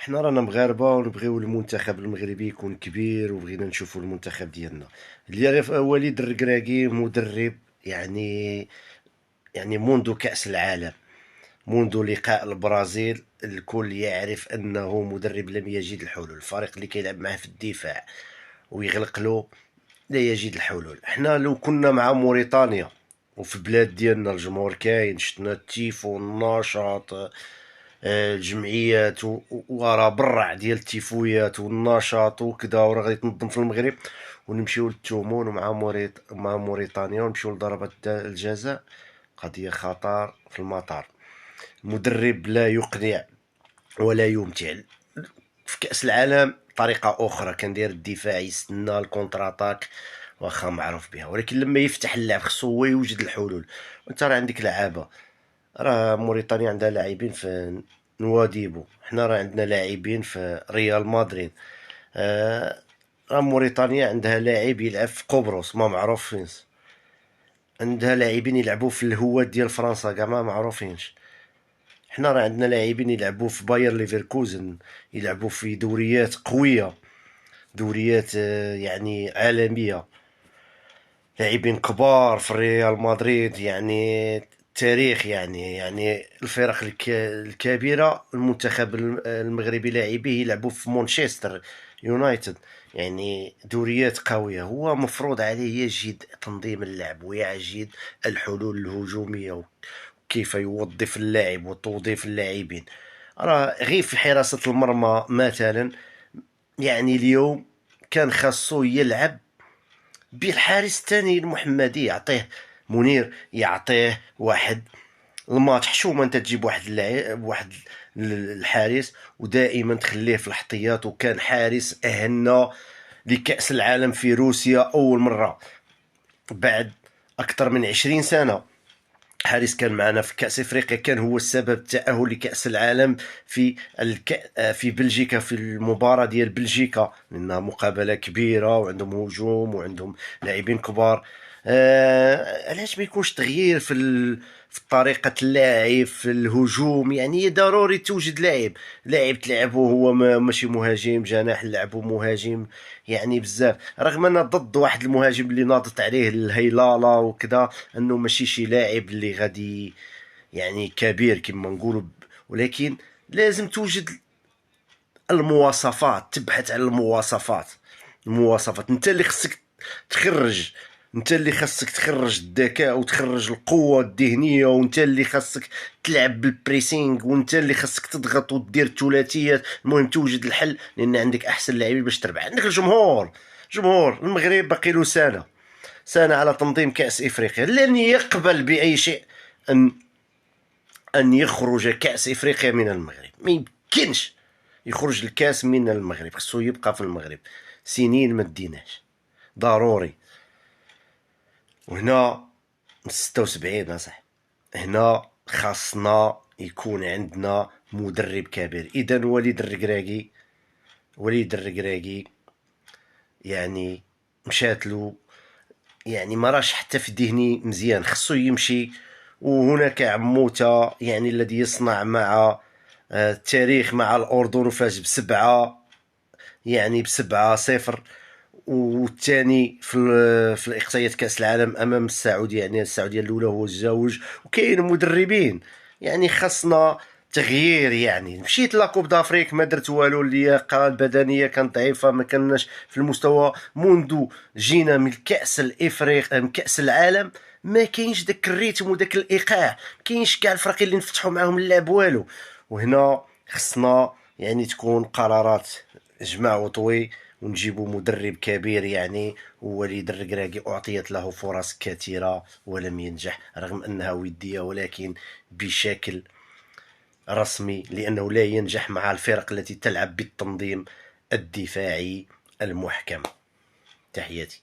حنا رانا مغاربة ونبغيو المنتخب المغربي يكون كبير، وبغينا نشوفوا المنتخب ديالنا. وليد الركراكي مدرب، يعني منذ كأس العالم، منذ لقاء البرازيل الكل يعرف أنه مدرب لم يجد الحلول. الفريق اللي كيلعب معاه في الدفاع ويغلق له لا يجد الحلول. احنا لو كنا مع موريتانيا وفي بلاد ديالنا الجمهور كاين، شفنا التيفو النشاط، الجمعيات وراه برع ديال التيفويات والنشاط وكذا، وراه غادي تنظم في المغرب، ونمشيو للتومون ومع مع موريتانيا ونمشيو لضربة الجزاء. قضية خطر في المطار. مدرب لا يقنع ولا يمتع. في كأس العالم طريقة أخرى، كان داير الدفاع يستنى الكونتراتاك واخا معروف بها، ولكن لما يفتح اللعب خصو هو يوجد الحلول. وانت راه عندك لعابة، راه موريتانيا عندها لاعبين في نواديبو، حنا راه عندنا لاعبين في ريال مدريد. راه موريتانيا عندها لاعب يلعب في قبرص ما معروف فين، عندها لاعبين يلعبوا في الهواد ديال فرنسا كاع ما معروفينش. حنا راه عندنا لاعبين يلعبوا في باير ليفركوزن، يلعبوا في دوريات قوية، دوريات يعني عالمية، لاعبين كبار في ريال مدريد. يعني تاريخ، يعني الفرق الكبيرة. المنتخب المغربي لاعبيه يلعبوا في مانشستر يونايتد، يعني دوريات قوية. هو مفروض عليه يجد تنظيم اللعب ويجد الحلول الهجومية، كيف يوظف اللاعب وتوظيف اللاعبين. راه غير في حراسة المرمى مثلا، يعني اليوم كان خاصو يلعب بالحارس الثاني المحمدي، يعطيه منير، يعطيه واحد الماتش حشومه. انت تجيب واحد اللاعب، واحد الحارس، ودائما تخليه في الاحتياط. وكان حارس اهلنا لكأس العالم في روسيا اول مرة بعد اكثر من 20 سنة. حارس كان معنا في كأس افريقيا، كان هو السبب التأهل لكأس العالم في بلجيكا، في المباراة ديال بلجيكا، لأنها مقابلة كبيرة وعندهم هجوم وعندهم لاعبين كبار. علاش ما يكونش تغيير في طريقة اللعب في الهجوم؟ يعني ضروري توجد لاعب تلعبه هو ماشي مهاجم جناح، لعبه مهاجم. يعني بزاف، رغم انا ضد واحد المهاجم اللي ناضت عليه الهيلاله وكذا، انه ماشي شي لاعب اللي غادي يعني كبير كما نقولوا، ولكن لازم توجد المواصفات، تبحث عن المواصفات. انت اللي خصك تخرج، انت اللي خاصك تخرج الذكاء وتخرج القوه الذهنيه، وانت اللي خاصك تلعب بالبريسينغ، وانت اللي خاصك تضغط وتدير الثلاثيات. المهم توجد الحل، لان عندك احسن لاعبين باش تربح. عندك جمهور المغرب باقي له سنه على تنظيم كاس افريقيا، لن يقبل باي شيء ان يخرج كاس افريقيا من المغرب. ما يمكنش يخرج الكاس من المغرب، خصو يبقى في المغرب. سنين ما ديناش، ضروري. وهنا 76 صح، هنا خاصنا يكون عندنا مدرب كبير. اذا وليد الركراكي يعني مشات له، يعني ما راش حتى في ذهني مزيان، خصو يمشي. وهناك عموته يعني الذي يصنع مع التاريخ مع الأردن، وفاز ب7 0. والثاني في الإقصائيات كأس العالم أمام السعودية، يعني السعودية الأولى هو الزوج. وكاين مدربين، يعني خاصنا تغيير. يعني مشيت لاكوب دافريك ما درت والو، اللياقه البدنيه كانت ضعيفه، ما كناش في المستوى. منذ جينا من كاس الافريق، من كاس العالم، ما كاينش داك الريتم وداك الايقاع، كاينش كاع الفرق اللي نفتحوا معاهم اللعب والو. وهنا خصنا يعني تكون قرارات جمع وطوي، ونجيبوا مدرب كبير. يعني وليد الركراكي أعطيت له فرص كثيرة ولم ينجح، رغم أنها ودية، ولكن بشكل رسمي، لأنه لا ينجح مع الفرق التي تلعب بالتنظيم الدفاعي المحكم. تحياتي.